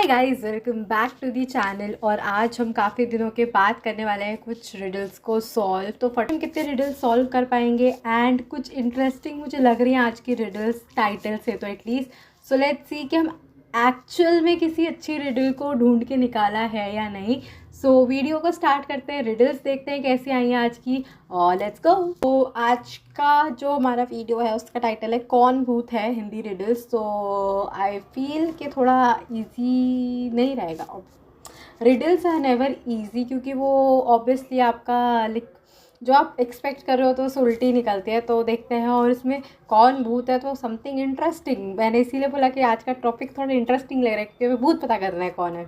Guys, welcome back to the channel. और आज हम काफ़ी दिनों के बाद करने वाले हैं कुछ रिडल्स को सॉल्व। तो फट हम कितने रिडल्स सॉल्व कर पाएंगे एंड कुछ इंटरेस्टिंग मुझे लग रही हैं आज की रिडल्स टाइटल से तो एटलीस्ट। सो लेट्स सी कि हम एक्चुअल में किसी अच्छी रिडल को ढूंढ के निकाला है या नहीं। सो वीडियो को स्टार्ट करते हैं, रिडल्स देखते हैं कैसी आई हैं आज की और लेट्स गो। तो आज का जो हमारा वीडियो है उसका टाइटल है कौन भूत है हिंदी रिडल्स। तो आई फील कि थोड़ा इजी नहीं रहेगा। रिडल्स आर नेवर इजी क्योंकि वो ऑब्वियसली आपका जो आप एक्सपेक्ट कर रहे हो तो उस उल्टी निकलती है। तो देखते हैं, और इसमें कौन भूत है तो समथिंग इंटरेस्टिंग। मैंने इसीलिए बोला कि आज का टॉपिक थोड़ा इंटरेस्टिंग लग रहा है क्योंकि हमें भूत पता करना है कौन है।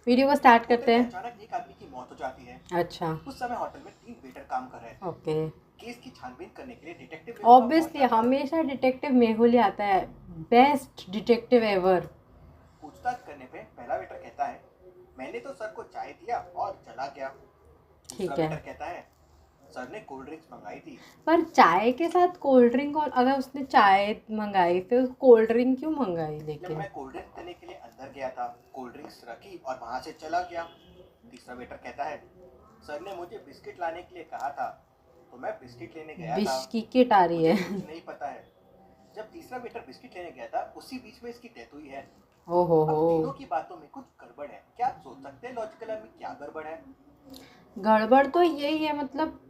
वीडियो को स्टार्ट करते हैं। अचानक एक आदमी की मौत हो जाती है। अच्छा, उस समय होटल में 3 वेटर काम कर रहे हैं। ओके। केस की छानबीन करने के लिए डिटेक्टिव ऑब्वियसली हमेशा डिटेक्टिव मेहुल ही आता है, बेस्ट डिटेक्टिव एवर। पूछताछ करने पे पहला वेटर कहता है, मैंने तो सर को चाय दिया और चला गया। ठीक दूसरा है, वेटर कहता है, सर ने कोल्ड ड्रिंक्स मंगाई थी। पर चाय के साथ कोल्ड ड्रिंक, और अगर उसने चाय मंगाई फिर कोल्ड ड्रिंक क्यों मंगाई? जब लेकिन मैं कोल्ड ड्रिंक्स देने के लिए अंदर गया था, कोल्ड ड्रिंक्स रखी और वहां से चला गया। तीसरा वेटर कहता है, सर ने मुझे बिस्किट लाने के लिए कहा था तो मैं बिस्किट लेने गया था। विश की किट आ रही है। मुझे कुछ नहीं पता है। जब तीसरा वेटर बिस्किट लेने गया था उसी बीच में इसकी डेथ हुई है। ओहो अब हो, तीनों की बातों में कुछ गड़बड़ है। क्या आप सोच सकते हैं लॉजिकल में क्या गड़बड़ है? गड़बड़ तो यही है, मतलब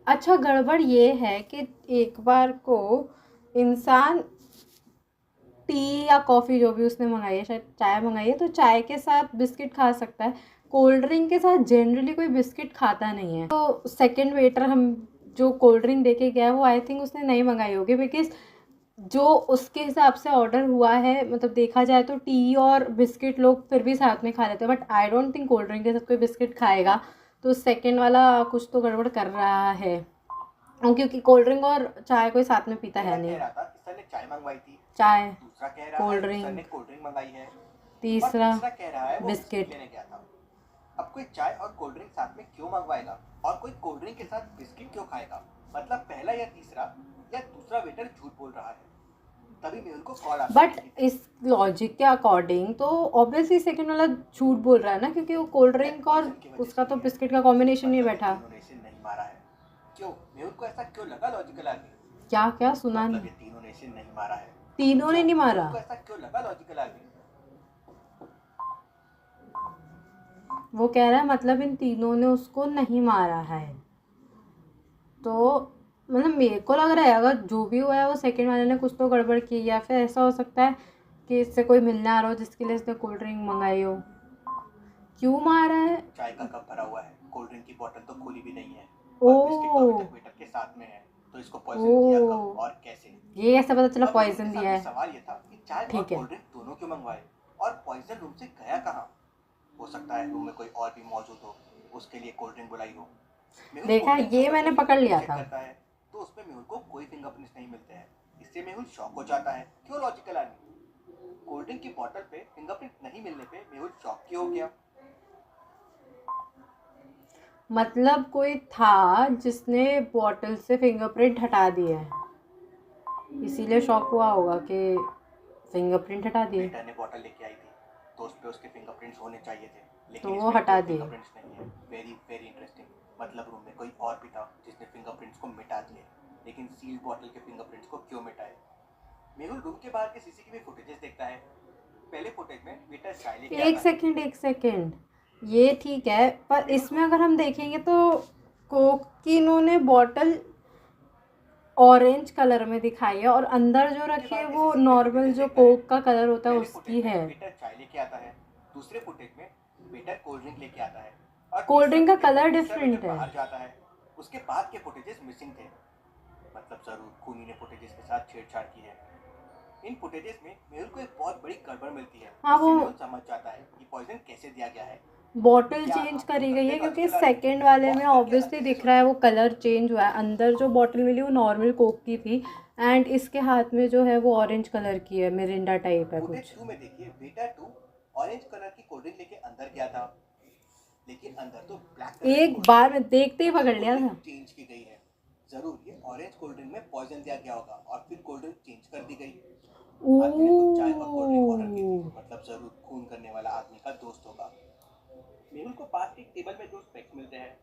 अच्छा गड़बड़ ये है कि एक बार को इंसान टी या कॉफ़ी जो भी उसने मंगाई है, शायद चाय मंगाई है, तो चाय के साथ बिस्किट खा सकता है। कोल्ड ड्रिंक के साथ जनरली कोई बिस्किट खाता नहीं है। तो सेकंड वेटर हम जो कोल्ड ड्रिंक दे के गया वो आई थिंक उसने नहीं मंगाई होगी, बिकॉज जो उसके हिसाब से ऑर्डर हुआ है, मतलब देखा जाए तो टी और बिस्किट लोग फिर भी साथ में खा लेते हैं, but I don't think cold drink के साथ कोई बिस्किट खाएगा। तो सेकेंड वाला कुछ तो गड़बड़ कर रहा है, क्योंकि कोल्ड ड्रिंक और चाय कोई साथ में पीता है कह नहीं। रहा था कि सर ने चाय मंगवाई थी। चाय, दूसरा कह रहा कोल्ड है सर ने ड्रिंक, कोल्ड ड्रिंक मंगाई है। और तीसरा तीसरा कह रहा है वो बिस्किट बिस्किट। लेने गया था। अब कोई चाय और कोल्ड ड्रिंक साथ में क्यों मंगवाएगा और कोई कोल्ड ड्रिंक के साथ बिस्किट क्यों खाएगा? मतलब पहला या तीसरा या दूसरा वेटर झूठ बोल रहा है। तभी मेहुल को कॉल आता है। बट इस लॉजिक के अकॉर्डिंग तो ऑब्वियसली सेकंड वाला झूठ बोल रहा है ना, क्योंकि वो कोल्ड ड्रिंक और उसका तो बिस्किट का कॉम्बिनेशन नहीं बैठा। तीनों ने इसे नहीं मारा है। क्यों? मेहुल को ऐसा क्यों लगा लॉजिकल आदमी? क्या क्या सुना मतलब नहीं? ये तीनों ने इसे नहीं मारा है। तीनों ने नहीं मारा? मेहुल को ऐसा क्यों लगा लॉजिकल आदमी? वो कह रहा है मतलब इन तीनों ने उसको नहीं मारा है। तो मतलब मेरे को लग रहा है अगर जो भी हुआ है वो सेकंड वाले ने कुछ तो गड़बड़ की, या फिर ऐसा हो सकता है कि इससे कोई मिलने आ रहा हो जिसके लिए इसने कोल्ड ड्रिंक मंगाई हो। क्यों मारा है? चाय का कप भरा हुआ है, कोल्ड ड्रिंक की बोतल तो खुली भी नहीं है ओ और बिस्किट तो अभी तक वेटर के साथ में है। तो इसको पॉइजन दिया कब और कैसे? ये कैसे पता चला अब पॉइजन मेरे दिया सामने है? सवाल ये था कि चाय और ठीक है, कोल्ड ड्रिंक दोनों क्यों मंगवाए और पॉइजन रूम से गया कहाँ? हो सकता है रूम में कोई और भी मौजूद हो, उसके लिए कोल्ड ड्रिंग बुलाई हो। मेहुल देखा, कोल्ड ड्रिंक ये का मैंने फिंगरप्रिंट पकड़ लिया चेक था। करता है तो उसमें मेहुल को कोई फिंगरप्रिंट्स नहीं मिलते हैं। इससे मेहुल शॉक हो जाता है। क्यों लॉजिकल आदमी? कोल्ड ड्रिंक की बोतल पे फिंगरप्रिंट नहीं मिलने पे मेहुल शॉक क्यों हो गया? मतलब कोई था जिसने बॉटल से फिंगरप्रिंट हटा दिया है, इसीलिए शॉक हुआ होगा कि फिंगरप्रिंट हटा दिए। वेटर ने बॉटल लेके आई थी तो उस पे उसके फिंगरप्रिंट्स होने चाहिए थे, लेकिन तो वो इसमें हटा कोई दिए। फिंगरप्रिंट्स नहीं है। Very very interesting. मतलब रूम में कोई और भी था जिसने फिंगरप्रिंट्स को मिटा दिए, लेकिन सील्ड बॉटल के फिंगरप्रिंट्स को क्यों मिटाए? मेहुल रूम के बाहर के सीसीटीवी फुटेजेस देखता है। पहले फुटेज में वेटर चाय लेके आता है। एक सेकेंड, ये ठीक है, पर इसमें अगर हम देखेंगे तो कोक की इन्होंने बॉटल ऑरेंज कलर में दिखाई है और अंदर जो रखी है वो नॉर्मल जो कोक का कलर होता है उसकी है। वेटर चाय लेके आता है। दूसरे फुटेज में वेटर कोल्ड ड्रिंक लेके आता है और कोल्ड ड्रिंक का तीसरे कलर footage में तीसरा डिफरेंट वेटर है। बाहर जाता है। उसके बाद के फुटेजेस मिसिंग थे। मतलब जरूर खूनी ने फुटेजेस के साथ छेड़छाड़ की है। इन फुटेजेस में मेहुल को एक बहुत बड़ी गड़बड़ मिलती है। हाँ, इससे वो मेहुल समझ जाता है कि पॉइजन कैसे दिया गया है। बॉटल चेंज करी गई है क्योंकि सेकंड वाले में ऑब्वियसली दिख रहा है वो कलर चेंज हुआ है। अंदर जो बॉटल मिली वो नॉर्मल कोक की थी एंड इसके हाथ में जो है वो ऑरेंज कलर की है, मिरिंडा टाइप है फुटेज कुछ। 2 में देखिए, वेटर 2 ऑरेंज कलर की कोल्ड ड्रिंक लेके अंदर गया था, लेकिन अंदर तो ब्लैक कलर की एक कोल्ड बार में देखते ही पकड़ लिया था। चेंज की गई है। जरूर ये ऑरेंज कोल्ड ड्रिंक में पॉइजन दिया गया होगा और फिर कोल्ड ड्रिंक चेंज कर दी गई। आदमी ने खुद चाय और कोल्ड ड्रिंक ऑर्डर की थी, ओह मतलब जरूर खून करने वाला आदमी का दोस्त होगा। मेहुल को पास एक टेबल में दो स्पेक्स मिलते हैं।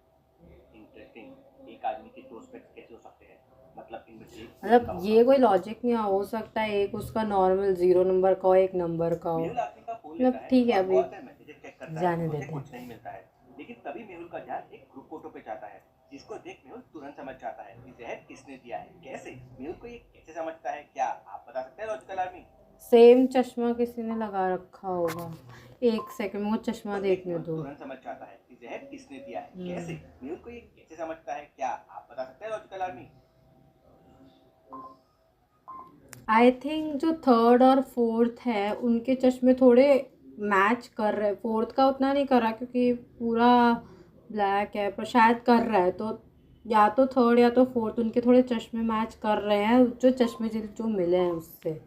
इंटरेस्टिंग, एक आदमी के दो स्पेक्स कैसे हो सकते हैं? मतलब इनमें से एक चोरी का मतलब होगा। ये कोई लॉजिक नहीं हो सकता है, एक उसका नॉर्मल 0 नंबर का हो, एक नंबर का हो। मेहुल आदमी का फोन लेता मतलब है ठीक है, और अभी बहुत सारे मैसेजेस चेक करता है। जाने उसे देते कुछ हैं। नहीं मिलता है, लेकिन तभी मेहुल का ध्यान एक ग्रुप फोटो पे जाता है, जिसको देख मेहुल तुरंत समझ जाता है कि जहर किसने दिया है। कैसे? मेहुल को ये कैसे समझता है, क्या आप बता सकते हैं लॉजिकल आर्मी? सेम चश्मा किसी ने लगा रखा होगा। एक सेकंड, मुझे चश्मा को देख देखने मेहुल दो। तुरंत समझ जाता है कि जहर किसने दिया है। कैसे? मेहुल को ये कैसे समझता है, क्या आप बता सकते हैं लॉजिकल आर्मी? आई थिंक जो थर्ड और फोर्थ है उनके चश्मे थोड़े मैच कर रहे, फोर्थ का उतना नहीं कर रहा क्योंकि पूरा ब्लैक है, पर शायद कर रहा है। तो या तो थर्ड या तो फोर्थ उनके थोड़े चश्मे मैच कर रहे हैं, जो चश्मे जो मिले हैं उससे।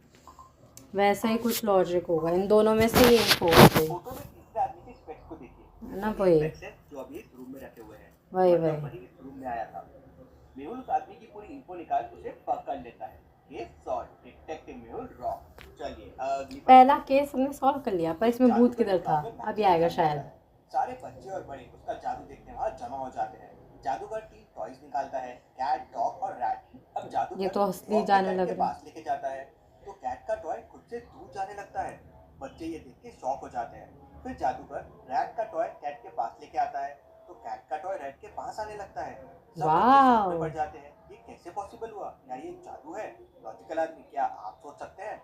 वैसा ही कुछ लॉजिक होगा, इन दोनों में से एक फोर्थ है। फोटो में तीसरे आदमी के स्पेक्स को देखिए, है ना, ये वही स्पेक्स है जो अभी इस रूम में रखे हुए हैं, वही मतलब वही। वही इस रूम में आया था। मेहुल उस आदमी की पूरी इन्फो निकाल उसे पकड़ लेता है। Case solve, detective Mehul rock. चलिए अगली पहला केस हमने सॉल्व कर लिया, पर एक इसमें भूत जादूगर किधर एक था, गांव में अभी मैजिक आएगा दिखाने आता शायद। है। सारे बच्चे और बड़े उसका जादू देखने वहां जमा हो जाते हैं। जादूगर 3 टॉयज निकालता है, कैट, डॉग और रैट। अब ये जादूगर तो असली डॉग को जाने कैट लग के रहा है। पास लेके जाता है, तो कैट का टॉय खुद से दूर जाने लगता है। बच्चे ये देख के शॉक हो जाते हैं। फिर जादूगर रैट का टॉय कैट के पास लेके आता है, तो कैट का टॉय रैट के पास आने लगता है। सब बच्चे शॉक में वाह, पड़ जाते हैं, ये कैसे पॉसिबल हुआ? क्या ये जादू है? लॉजिकल आदमी, क्या आप सोच सकते हैं?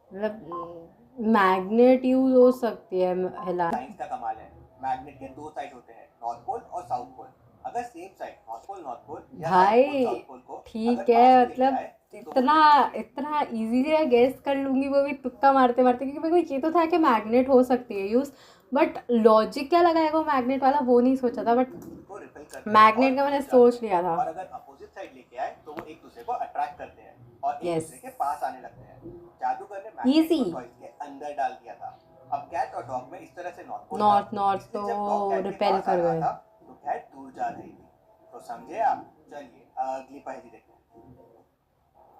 मतलब मैग्नेट यूज हो सकती है हिला। साइंस का कमाल है। मैग्नेट के दो साइड होते हैं, नॉर्थ पोल और साउथ पोल। अगर सेम साइड नॉर्थ पोल या साउथ पोल भाई साउथ पोल को अगर ठीक पास है, में लेके मतलब आए तो वो इतना एक दूसरे इतना इजीली गैस कर लूंगी, वो भी तुक्का मारते मारते, क्योंकि मेरे को ये तो था कि मैग्नेट हो सकती है यूज, बट लॉजिक क्या लगाएगा मैग्नेट वाला वो नहीं सोचा था, बट को रिपेल करते हैं और मैग्नेट का मैंने दूर जाते सोच हैं। लिया था। और अगर अपोजिट साइड लेके आए तो वो एक दूसरे को अट्रैक्ट करते हैं और एक यस, दूसरे के पास आने लगते हैं। जादूगर ने मैग्नेट इजी। को टॉयज के अंदर डाल दिया था। अब कैट और डॉग में इस तरह से नॉर्थ पोल था, नॉर्थ नॉर्थ इसलिए तो जब डॉग कैट के रिपेल पास आ कर रहा गए। था तो कैट दूर जा रही थी। तो समझे आप? चलिए अगली पहेली देखते हैं।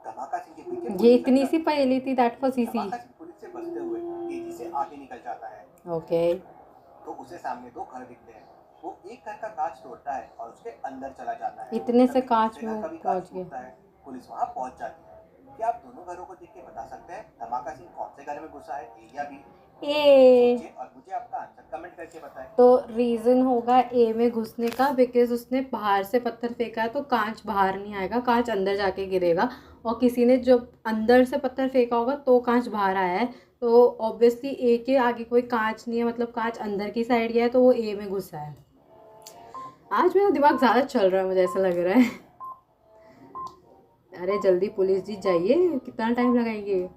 धमाका सिंह के पीछे ये पुलिस इतनी लटका सी दी। पहेली थी, दैट वाज इजी। धमाका सिंह पुलिस से बचते हुए तेजी से आगे निकल जाता है, ओके। तो उसे सामने दो घर दिखते हैं। वो एक घर का कांच तोड़ता है और उसके अंदर चला जाता है। इतने से तभी कांच दूसरे में घर वो का भी कांच पहुंच गए। टूटता है। पुलिस वहां पहुंच जाती है। क्या आप दोनों घरों को देख के बता सकते हैं धमाका सिंह कौन से घर में घुसा है, ए या बी? ए, सोचिए और मुझे आपका आंसर कमेंट करके बताएं। तो रीज़न होगा ए में घुसने का, बिकॉज उसने बाहर से पत्थर फेंका है, तो कांच बाहर नहीं आएगा, कांच अंदर जाके गिरेगा। और किसी ने जब अंदर से पत्थर फेंका होगा तो कांच बाहर आया है, तो ऑब्वियसली ए के आगे कोई कांच नहीं है, मतलब कांच अंदर की साइड गया है, तो वो ए में घुसा है। आज मेरा दिमाग ज़्यादा चल रहा है, मुझे ऐसा लग रहा है। अरे जल्दी पुलिस जी जाइए, कितना टाइम लगाएंगे।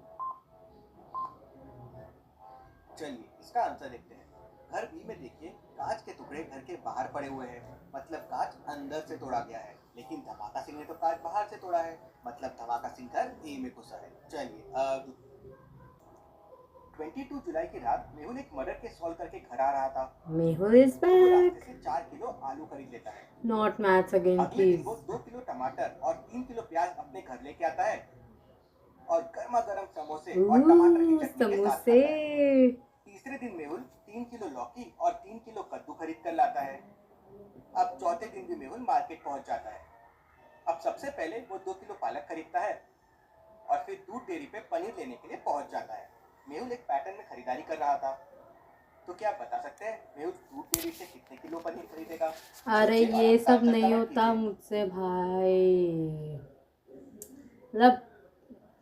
चलिए इसका आंसर देखते हैं। घर बी में देखिए, कांच के टुकड़े घर के बाहर पड़े हुए हैं, मतलब कांच अंदर से तोड़ा गया है। लेकिन धमाका सिंह ने तो कांच बाहर से तोड़ा है, मतलब धमाका सिंह घर ए में घुसा है। चलिए अब 22 जुलाई की रात मेहुल एक मर्डर केस सॉल्व करके घर आ रहा था। मेहुल इज तो वो रास्ते बैक। से 4 किलो आलू खरीद लेता है। नॉट मैथ्स अगेन अगले दिन प्लीज। वो 2 किलो टमाटर और 3 किलो प्याज अपने घर लेके आता है और गर्मा गर्म समोसे और टमाटर की चटनी के साथ समोसे। खाता है। तीसरे दिन मेहुल 3 किलो लौकी और 3 किलो कद्दू खरीद कर लाता है। अब चौथे दिन भी मेहुल मार्केट पहुंच जाता है। अब सबसे पहले वो 2 किलो पालक खरीदता है और फिर दूध डेयरी पे पनीर लेने के लिए पहुंच जाता है। मेहुल एक पैटर्न में खरीदारी कर रहा था। तो क्या आप बता सकते हैं मेहुल दूध डेयरी से कितने किलो पनीर खरीदेगा? अरे सोचिए और ये अपना सब आंसर नहीं कमेंट होता कीजिए। मुझसे भाई, मतलब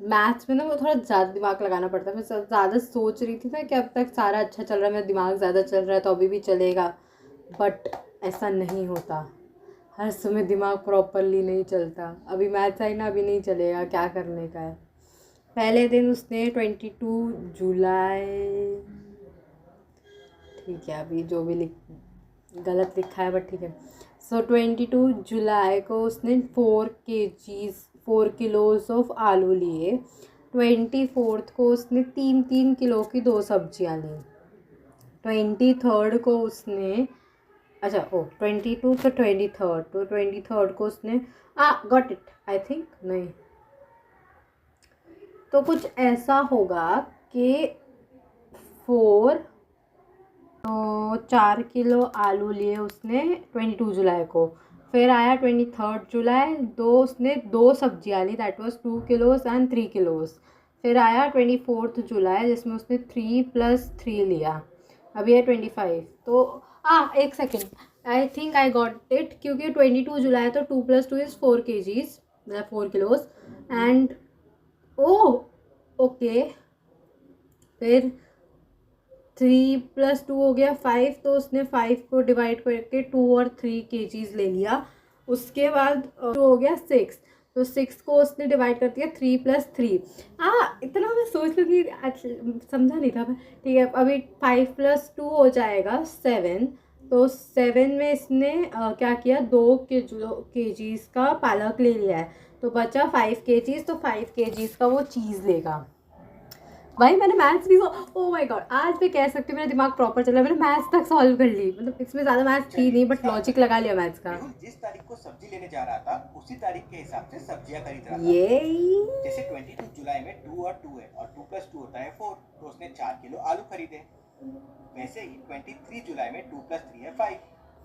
मैथ्स में ना वो थोड़ा ज़्यादा दिमाग लगाना पड़ता है। मैं ज़्यादा सोच रही थी ना कि अब तक सारा अच्छा चल रहा है, मेरा दिमाग ज़्यादा चल रहा है तो अभी भी चलेगा, बट ऐसा नहीं होता। हर समय दिमाग प्रॉपरली नहीं चलता। अभी मैथ्स आई ना, अभी नहीं चलेगा, क्या करने का है। पहले दिन उसने 22 जुलाई, ठीक है अभी जो भी गलत लिखा है बट ठीक है। सो 22 जुलाई को उसने 4 किलोज ऑफ आलू लिए। 24 को उसने 3 किलो की 2 सब्जियां ली। 23 को उसने, अच्छा ओ 22 तो 23 को उसने गॉट इट आई थिंक, नहीं तो कुछ ऐसा होगा कि 4 तो 4 किलो आलू लिए उसने 22 जुलाई को, फिर आया 23 जुलाई, उसने 2 सब्जियाँ ली, that was 2 kilos and 3 kilos. फिर आया 24 जुलाई जिसमें उसने 3 + 3 लिया, अभी है 25। तो एक second, I think I got it, क्योंकि 22 जुलाई तो 2 + 2 इज़ 4 kgs, मतलब 4 किलोस एंड ओके। फिर 3 + 2 हो गया 5, तो उसने 5 को डिवाइड करके 2 और 3 kgs ले लिया। उसके बाद 2 हो गया 6, तो 6 को उसने डिवाइड कर दिया 3 + 3। इतना मैं सोच लूँ कि समझा नहीं था, ठीक है। अभी 5 + 2 हो जाएगा 7, तो 7 में इसने क्या किया, 2 kgs का पालक ले लिया है, तो बचा 5 kgs, तो 5 kgs का वो चीज़ लेगा। भाई मैंने मैथ्स भी ओह माय गॉड, आज मैं कह सकती हूँ मेरा दिमाग प्रॉपर चला, मैंने मैथ्स तक सॉल्व कर ली, मतलब इसमें ज़्यादा मैथ्स थी नहीं बट लॉजिक लगा लिया मैथ्स का। मेहुल जिस तारीख को सब्जी लेने जा रहा था उसी तारीख के हिसाब से सब्जियां खरीद रहा था। ये जैसे 22 जुलाई में 2 और 2 है और 2 + 2 होता है 4, तो उसने 4 किलो आलू खरीदे। वैसे ही 23 जुलाई में 2 + 3 है 5,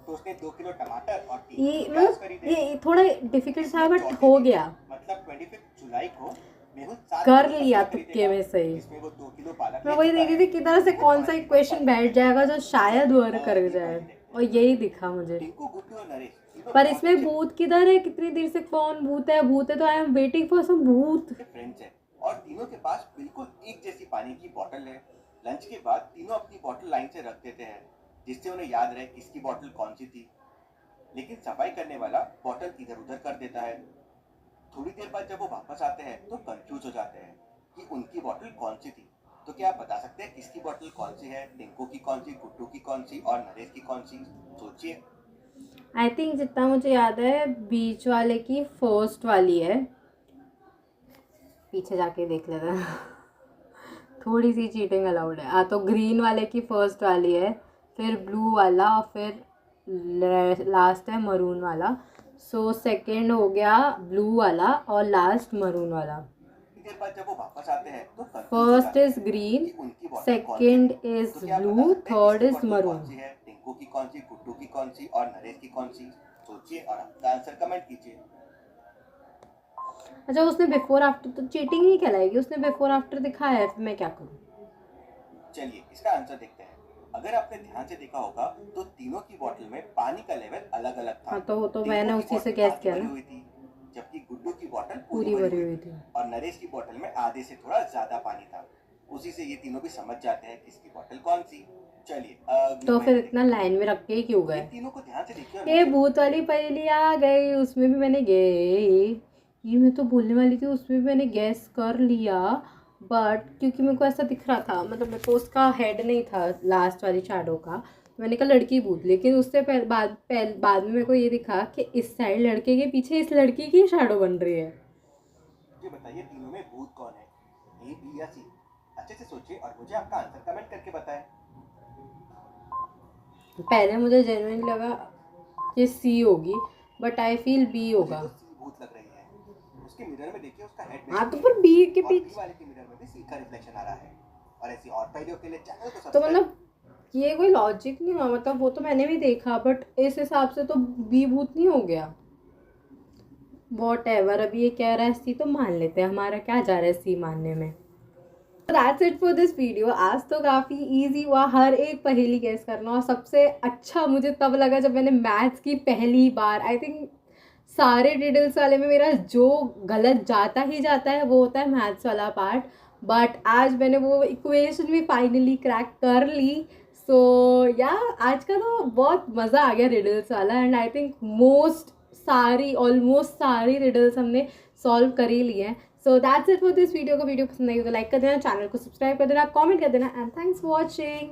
तो उसने 2 किलो टमाटर और 3 किलो प्याज खरीदे। ये थोड़ा डिफिकल्ट था बट हो गया, मतलब 25 जुलाई को मेहुल 7 कर किलो लिया सब्जी तुक्के में सही। जिसमें वो 2 किलो पालक मैं ले वही चुका देख रही थी है। किधर से कौन सा इक्वेशन बैठ जाएगा जो शायद वर्क कर जाए, और यही दिखा मुझे। टिंकू, गुड्डू और नरेश पर इसमें भूत किधर है, कितनी देर से कौन भूत है, भूत है तो I am waiting for some भूत। फ्रेंड्स है और तीनों के पास बिल्कुल एक जैसी पानी की बोतल है। लंच के बाद तीनों अपनी बोतल लाइन से रख देते हैं, जिससे उन्हें याद रहे किसकी बोतल कौन सी थी। लेकिन सफाई करने वाला बोतल इधर उधर कर देता है। थोड़ी देर बाद जब वो वापस आते हैं तो कंफ्यूज हो जाते हैं कि उनकी बोतल कौन सी थी। तो क्या आप बता सकते हैं किसकी बोतल कौन सी है, टिंकू की कौन सी, गुड्डू की कौन सी और नरेश की कौन सी? सोचिए। आई थिंक जितना मुझे याद है बीच वाले की फर्स्ट वाली है, पीछे जाके देख लेना थोड़ी सी चीटिंग अलाउड है। तो ग्रीन वाले की फर्स्ट वाली है, फिर ब्लू वाला और फिर लास्ट है मरून वाला। सो सेकंड हो गया ब्लू वाला और लास्ट मरून वाला। देर बाद जब वो वापस आते हैं तो first is green, second is blue, third is maroon. Tinku की कौन सी, गुड्डू की कौन सी और नरेश की कौन सी? सोचिए और अपना आंसर कमेंट कीजिए। अच्छा, उसने बिफोर आफ्टर तो चीटिंग ही कहलाएगी, उसने बिफोर आफ्टर दिखाया है, फिर मैं क्या करूं? चलिए इसका आंसर देखते हैं। अगर आपने ध्यान से देखा होगा तो तीनों की बोतल में पानी का लेवल अलग अलग था। हाँ तो मैंने उसी से गैस किया ना, जबकि गुड्डू की बोतल पूरी भरी हुई थी और नरेश की बोतल में आधे से थोड़ा ज्यादा पानी था। उसी से ये तीनों भी समझ जाते हैं किसकी बोतल कौन सी। चलिए तो फिर इतना लाइन में रख के क्यों गए? तीनों को ध्यान से देखिए। ये भूत वाली पहेली आ गई, उसमें भी मैंने ये मैं तो बोलने वाली थी, उसमें भी मैंने गैस कर लिया, बट क्योंकि मेरे को ऐसा दिख रहा था, मतलब मेरे को उसका हेड नहीं था लास्ट वाली शैडो का, मैंने कहा लड़की भूत। लेकिन उससे बाद में मेरे को ये दिखा कि इस साइड लड़के के पीछे इस लड़की की शैडो बन रही है। ये बताइए तीनों में भूत कौन है, ए, बी या सी? अच्छे से सोचिए और मुझे आपका आंसर कमेंट करके बताएं। पहले मुझे जेन्युइनली लगा कि सी होगी, बट आई फील बी होगा। तो सी भूत लग रही है। उसके मिरर में देखिए, उसका हेड हाँ तो फिर बी के पीछे वाले के मिरर में भी सी का रिफ्लेक्शन आ रहा है। और ऐसी और पहेलियों के लिए चैनल को तो मतलब ये कोई लॉजिक नहीं हुआ, मतलब वो तो मैंने भी देखा, बट इस हिसाब से तो बी भूत नहीं हो गया। वॉट एवर, अभी ये कह रहा है सी तो मान लेते हैं, हमारा क्या जा रहा है सी मानने में। That's it for this video. आज तो काफ़ी इजी हुआ हर एक पहेली गेस करना, और सबसे अच्छा मुझे तब लगा जब मैंने मैथ्स की पहली बार, आई थिंक सारे डिटेल्स वाले में मेरा जो गलत जाता ही जाता है वो होता है मैथ्स वाला पार्ट, बट आज मैंने वो इक्वेशन भी फाइनली क्रैक कर ली। सो या आज का तो बहुत मज़ा आ गया रिडल्स वाला, एंड आई थिंक ऑलमोस्ट सारी रिडल्स हमने सॉल्व कर ही लिए हैं। So that's it for this video. को वीडियो पसंद आई तो लाइक कर देना, चैनल को सब्सक्राइब कर देना, कमेंट कर देना, एंड थैंक्स फॉर वॉचिंग।